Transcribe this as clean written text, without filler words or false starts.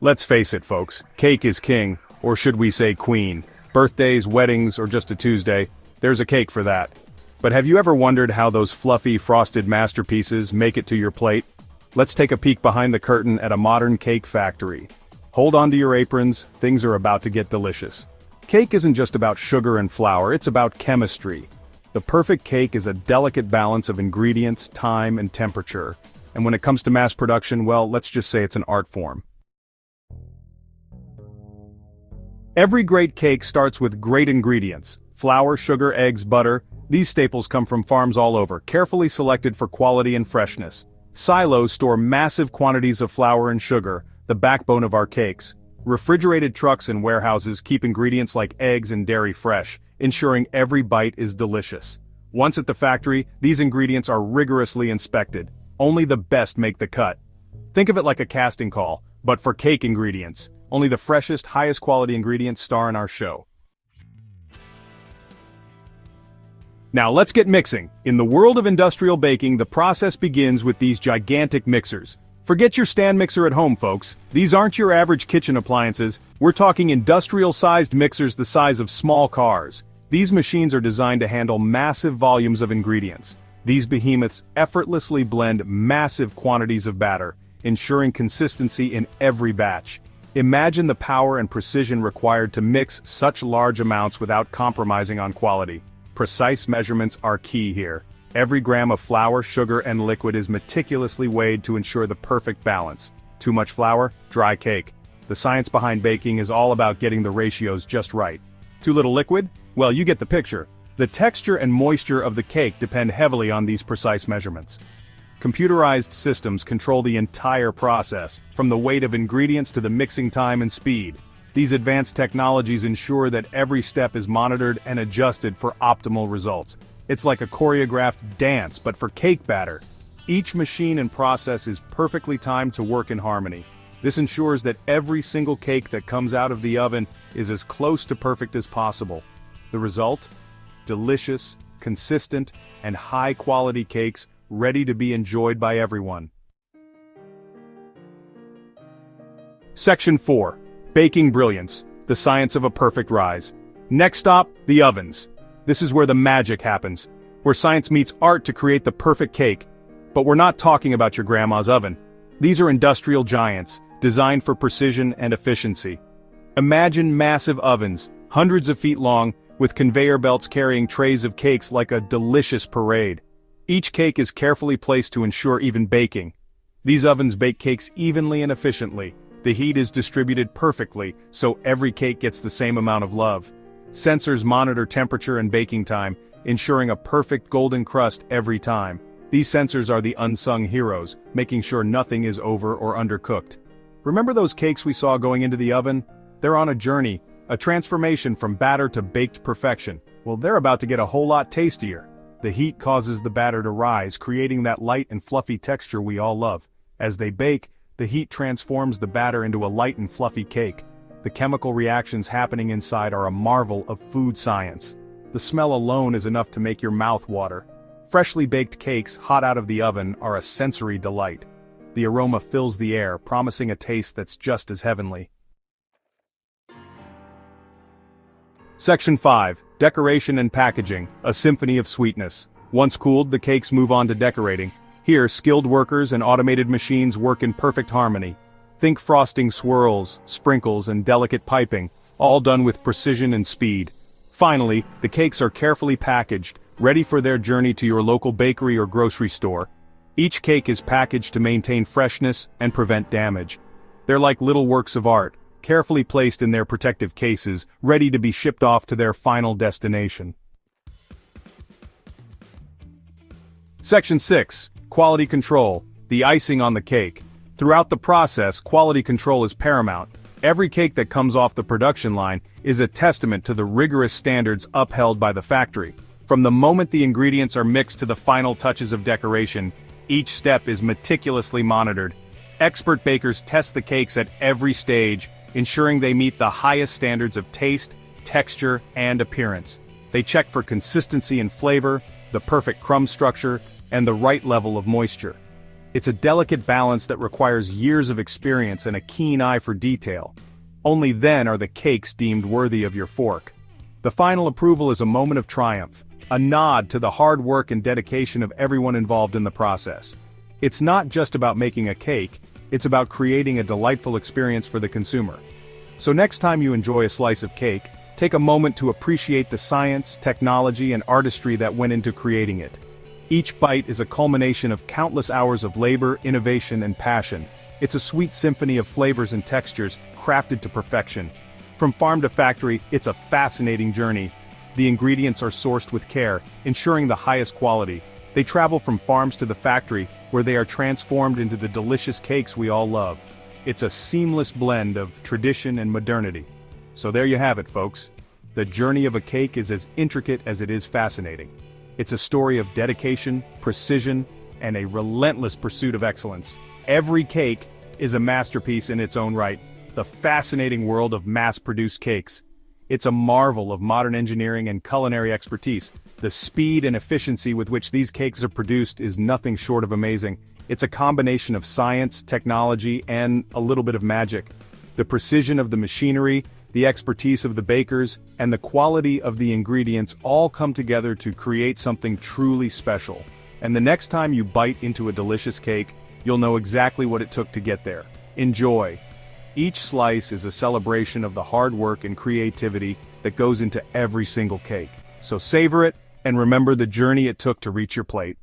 Let's face it, folks, cake is king, or should we say queen. Birthdays, weddings, or just a Tuesday, there's a cake for that. But have you ever wondered how those fluffy, frosted masterpieces make it to your plate? Let's take a peek behind the curtain at a modern cake factory. Hold on to your aprons, things are about to get delicious. Cake isn't just about sugar and flour, it's about chemistry. The perfect cake is a delicate balance of ingredients, time, and temperature. And when it comes to mass production, well, let's just say it's an art form. Every great cake starts with great ingredients: flour, sugar, eggs, butter. These staples come from farms all over, carefully selected for quality and freshness. Silos store massive quantities of flour and sugar, the backbone of our cakes. Refrigerated trucks and warehouses keep ingredients like eggs and dairy fresh, ensuring every bite is delicious. Once at the factory, these ingredients are rigorously inspected. Only the best make the cut. Think of it like a casting call, but for cake ingredients. Only the freshest, highest quality ingredients star in our show. Now let's get mixing. In the world of industrial baking, the process begins with these gigantic mixers. Forget your stand mixer at home, folks. These aren't your average kitchen appliances. We're talking industrial-sized mixers the size of small cars. These machines are designed to handle massive volumes of ingredients. These behemoths effortlessly blend massive quantities of batter, ensuring consistency in every batch. Imagine the power and precision required to mix such large amounts without compromising on quality. Precise measurements are key here. Every gram of flour, sugar, and liquid is meticulously weighed to ensure the perfect balance. Too much flour, dry cake. The science behind baking is all about getting the ratios just right. Too little liquid? Well, you get the picture. The texture and moisture of the cake depend heavily on these precise measurements. Computerized systems control the entire process, from the weight of ingredients to the mixing time and speed. These advanced technologies ensure that every step is monitored and adjusted for optimal results. It's like a choreographed dance, but for cake batter. Each machine and process is perfectly timed to work in harmony. This ensures that every single cake that comes out of the oven is as close to perfect as possible. The result? Delicious, consistent, and high-quality cakes ready to be enjoyed by everyone. Section 4. Baking Brilliance, the science of a perfect rise. Next stop, the ovens. This is where the magic happens, where science meets art to create the perfect cake. But we're not talking about your grandma's oven. These are industrial giants, designed for precision and efficiency. Imagine massive ovens, hundreds of feet long, with conveyor belts carrying trays of cakes like a delicious parade. Each cake is carefully placed to ensure even baking. These ovens bake cakes evenly and efficiently. The heat is distributed perfectly, so every cake gets the same amount of love. Sensors monitor temperature and baking time, ensuring a perfect golden crust every time. These sensors are the unsung heroes, making sure nothing is over or undercooked. Remember those cakes we saw going into the oven? They're on a journey, a transformation from batter to baked perfection. Well, they're about to get a whole lot tastier. The heat causes the batter to rise, creating that light and fluffy texture we all love. As they bake, the heat transforms the batter into a light and fluffy cake. The chemical reactions happening inside are a marvel of food science. The smell alone is enough to make your mouth water. Freshly baked cakes, hot out of the oven, are a sensory delight. The aroma fills the air, promising a taste that's just as heavenly. Section 5. Decoration and Packaging, a symphony of sweetness. Once cooled, the cakes move on to decorating. Here, skilled workers and automated machines work in perfect harmony. Think frosting swirls, sprinkles, and delicate piping, all done with precision and speed. Finally, the cakes are carefully packaged, ready for their journey to your local bakery or grocery store. Each cake is packaged to maintain freshness and prevent damage. They're like little works of art, carefully placed in their protective cases, ready to be shipped off to their final destination. Section 6. Quality Control, the icing on the cake. Throughout the process, quality control is paramount. Every cake that comes off the production line is a testament to the rigorous standards upheld by the factory. From the moment the ingredients are mixed to the final touches of decoration, each step is meticulously monitored. Expert bakers test the cakes at every stage, ensuring they meet the highest standards of taste, texture, and appearance. They check for consistency and flavor, the perfect crumb structure, and the right level of moisture. It's a delicate balance that requires years of experience and a keen eye for detail. Only then are the cakes deemed worthy of your fork. The final approval is a moment of triumph, a nod to the hard work and dedication of everyone involved in the process. It's not just about making a cake, it's about creating a delightful experience for the consumer. So next time you enjoy a slice of cake, take a moment to appreciate the science, technology, and artistry that went into creating it. Each bite is a culmination of countless hours of labor, innovation, and passion. It's a sweet symphony of flavors and textures, crafted to perfection. From farm to factory, it's a fascinating journey. The ingredients are sourced with care, ensuring the highest quality. They travel from farms to the factory, where they are transformed into the delicious cakes we all love. It's a seamless blend of tradition and modernity. So there you have it, folks. The journey of a cake is as intricate as it is fascinating. It's a story of dedication, precision, and a relentless pursuit of excellence. Every cake is a masterpiece in its own right. The fascinating world of mass-produced cakes. It's a marvel of modern engineering and culinary expertise. The speed and efficiency with which these cakes are produced is nothing short of amazing. It's a combination of science, technology, and a little bit of magic. The precision of the machinery, the expertise of the bakers, and the quality of the ingredients all come together to create something truly special. And the next time you bite into a delicious cake, you'll know exactly what it took to get there. Enjoy. Each slice is a celebration of the hard work and creativity that goes into every single cake. So savor it, and remember the journey it took to reach your plate.